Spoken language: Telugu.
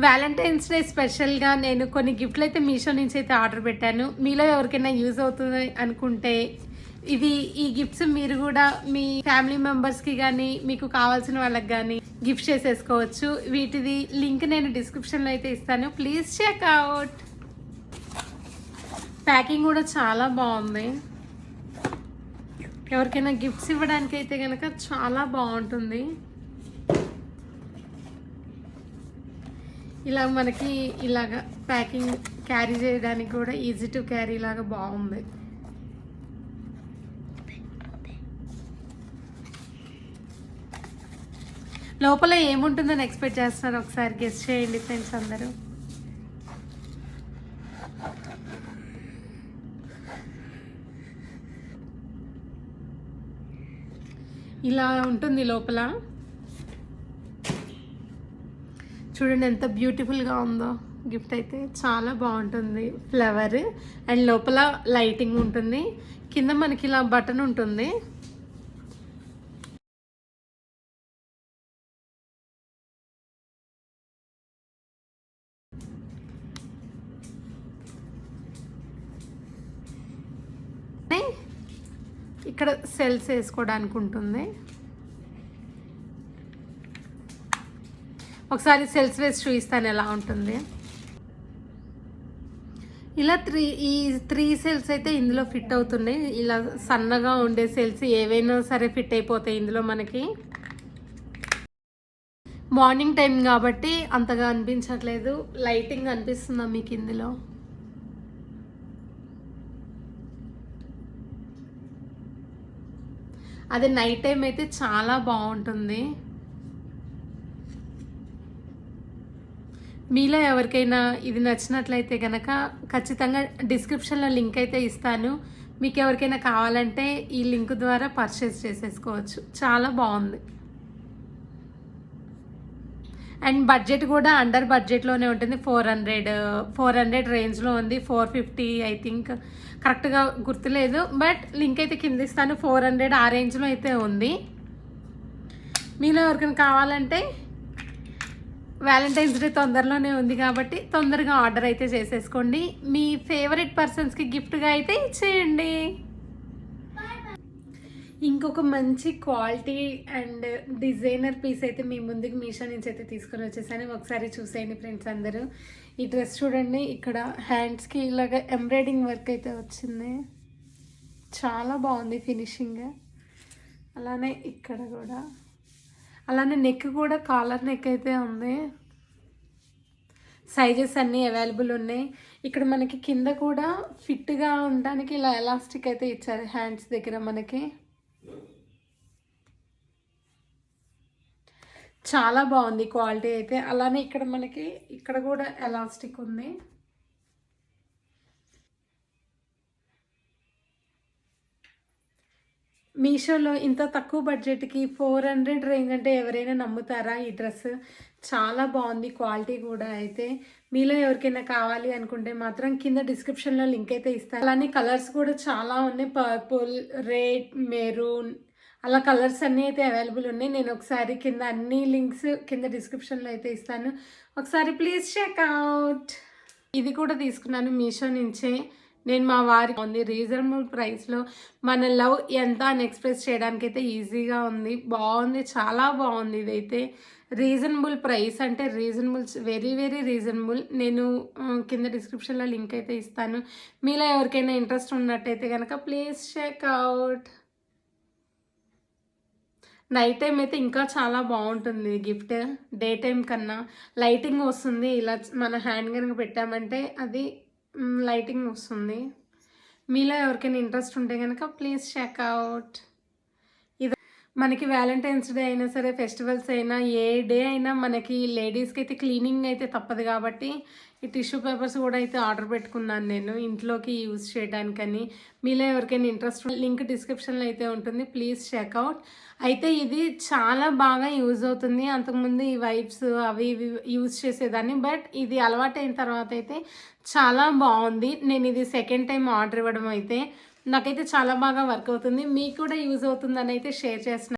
వ్యాలంటైన్స్ డే స్పెషల్గా నేను కొన్ని గిఫ్ట్లు అయితే మీషో నుంచి అయితే ఆర్డర్ పెట్టాను. మీలో ఎవరికైనా యూజ్ అవుతుంది అనుకుంటే ఈ గిఫ్ట్స్ మీరు కూడా మీ ఫ్యామిలీ మెంబర్స్కి కానీ మీకు కావాల్సిన వాళ్ళకి కానీ గిఫ్ట్ చేసేసుకోవచ్చు. వీటిది లింక్ నేను డిస్క్రిప్షన్లో అయితే ఇస్తాను, ప్లీజ్ చెక్అవుట్. ప్యాకింగ్ కూడా చాలా బాగుంది. ఎవరికైనా గిఫ్ట్స్ ఇవ్వడానికి అయితే కనుక చాలా బాగుంటుంది. ఇలా మనకి ఇలాగ ప్యాకింగ్ క్యారీ చేయడానికి కూడా ఈజీ టు క్యారీ లాగా బాగుంది. లోపల ఏముంటుందని ఎక్స్పెక్ట్ చేస్తున్నారు ఒకసారి గెస్ చేయండి ఫ్రెండ్స్ అందరూ. ఇలా ఉంటుంది లోపల. చూడండి ఎంత బ్యూటిఫుల్గా ఉందో. గిఫ్ట్ అయితే చాలా బాగుంటుంది. ఫ్లవర్ అండ్ లోపల లైటింగ్ ఉంటుంది. కింద మనకి ఇలా బటన్ ఉంటుంది. ఇక్కడ సెల్స్ వేసుకోవడానికి ఉంటుంది. ఒకసారి సెల్స్ వేసి చూపిస్తాను ఎలా ఉంటుంది. ఇలా ఈ త్రీ సెల్స్ అయితే ఇందులో ఫిట్ అవుతున్నాయి. ఇలా సన్నగా ఉండే సెల్స్ ఏవైనా సరే ఫిట్ అయిపోతాయి ఇందులో. మనకి మార్నింగ్ టైం కాబట్టి అంతగా అనిపించట్లేదు, లైటింగ్ అనిపిస్తుందా మీకు ఇందులో? అదే నైట్ టైం అయితే చాలా బాగుంటుంది. మీలో ఎవరికైనా ఇది నచ్చినట్లయితే కనుక ఖచ్చితంగా డిస్క్రిప్షన్లో లింక్ అయితే ఇస్తాను. మీకు ఎవరికైనా కావాలంటే ఈ లింక్ ద్వారా పర్చేస్ చేసేసుకోవచ్చు. చాలా బాగుంది. అండ్ బడ్జెట్ కూడా అండర్ బడ్జెట్లోనే ఉంటుంది. 400 రేంజ్లో ఉంది. 450 ఐ థింక్, కరెక్ట్గా గుర్తులేదు, బట్ లింక్ అయితే కింద ఇస్తాను. 400 ఆ రేంజ్లో అయితే ఉంది. మీలో ఎవరికైనా కావాలంటే వ్యాలంటైన్స్ డే తొందరలోనే ఉంది కాబట్టి తొందరగా ఆర్డర్ అయితే చేసేసుకోండి. మీ ఫేవరెట్ పర్సన్స్కి గిఫ్ట్గా అయితే ఇచ్చేయండి. ఇంకొక మంచి క్వాలిటీ అండ్ డిజైనర్ పీస్ అయితే మీ ముందుకు మీషో నుంచి అయితే తీసుకొని వచ్చేసాను. ఒకసారి చూసేయండి ఫ్రెండ్స్ అందరూ. ఈ డ్రెస్ చూడండి, ఇక్కడ హ్యాండ్స్కి ఇలాగ ఎంబ్రాయిడింగ్ వర్క్ అయితే వచ్చింది. చాలా బాగుంది ఫినిషింగ్. అలానే ఇక్కడ కూడా, అలానే నెక్ కూడా కాలర్ నెక్ అయితే ఉంది. సైజెస్ అన్నీ అవైలబుల్ ఉన్నాయి. ఇక్కడ మనకి కింద కూడా ఫిట్గా ఉండడానికి ఇలా ఎలాస్టిక్ అయితే ఇచ్చారు హ్యాండ్స్ దగ్గర. మనకి చాలా బాగుంది క్వాలిటీ అయితే. అలానే ఇక్కడ మనకి ఇక్కడ కూడా ఎలాస్టిక్ ఉంది. మీషోలో ఇంత తక్కువ బడ్జెట్కి 400 రేంజ్ అంటే ఎవరైనా నమ్ముతారా? ఈ డ్రెస్ చాలా బాగుంది క్వాలిటీ కూడా. అయితే మీలో ఎవరికైనా కావాలి అనుకుంటే మాత్రం కింద డిస్క్రిప్షన్లో లింక్ అయితే ఇస్తాను. అలానే కలర్స్ కూడా చాలా ఉన్నాయి. పర్పుల్, రెడ్, మెరూన్, అలా కలర్స్ అన్నీ అయితే అవైలబుల్ ఉన్నాయి. నేను ఒకసారి కింద అన్ని లింక్స్ కింద డిస్క్రిప్షన్లో అయితే ఇస్తాను, ఒకసారి ప్లీజ్ చెక్అవుట్. ఇది కూడా తీసుకున్నాను మీషో నుంచే. నేను మా వారికి ఉంది. రీజనబుల్ ప్రైస్లో మన లవ్ ఎంత అని ఎక్స్ప్రెస్ చేయడానికి అయితే ఈజీగా ఉంది. బాగుంది, చాలా బాగుంది. ఇదైతే రీజనబుల్ ప్రైస్ అంటే రీజనబుల్, వెరీ వెరీ రీజనబుల్. నేను కింద డిస్క్రిప్షన్లో లింక్ అయితే ఇస్తాను. మీలో ఎవరికైనా ఇంట్రెస్ట్ ఉన్నట్టయితే కనుక ప్లీజ్ చెక్అవుట్. నైట్ టైం అయితే ఇంకా చాలా బాగుంటుంది గిఫ్ట్. డే టైం కన్నా లైటింగ్ వస్తుంది. ఇలా మన హ్యాండ్ కనుక పెట్టామంటే అది లైటింగ్ వస్తుంది. మీలో ఎవరికైనా ఇంట్రెస్ట్ ఉంటే కనుక ప్లీజ్ చెక్అవుట్. ఇది మనకి వ్యాలంటైన్స్ డే అయినా సరే, ఫెస్టివల్స్ అయినా, ఏ డే అయినా మనకి లేడీస్కి అయితే క్లీనింగ్ అయితే తప్పదు కాబట్టి ఈ టిష్యూ పేపర్స్ కూడా అయితే ఆర్డర్ పెట్టుకున్నాను నేను ఇంట్లోకి యూజ్ చేయడానికని. మీలో ఎవరికైనా ఇంట్రెస్ట్ లింక్ డిస్క్రిప్షన్లో అయితే ఉంటుంది, ప్లీజ్ చెక్అవుట్. అయితే ఇది చాలా బాగా యూజ్ అవుతుంది. అంతకుముందు ఈ వైప్స్ అవి ఇవి యూజ్ చేసేదాన్ని, బట్ ఇది అలవాటు అయిన తర్వాత అయితే చాలా బాగుంది. నేను ఇది సెకండ్ టైం ఆర్డర్ ఇవ్వడం అయితే నాకైతే చాలా బాగా వర్క్ అవుతుంది. మీకు కూడా యూజ్ అవుతుందని అయితే షేర్ చేస్తున్నాను.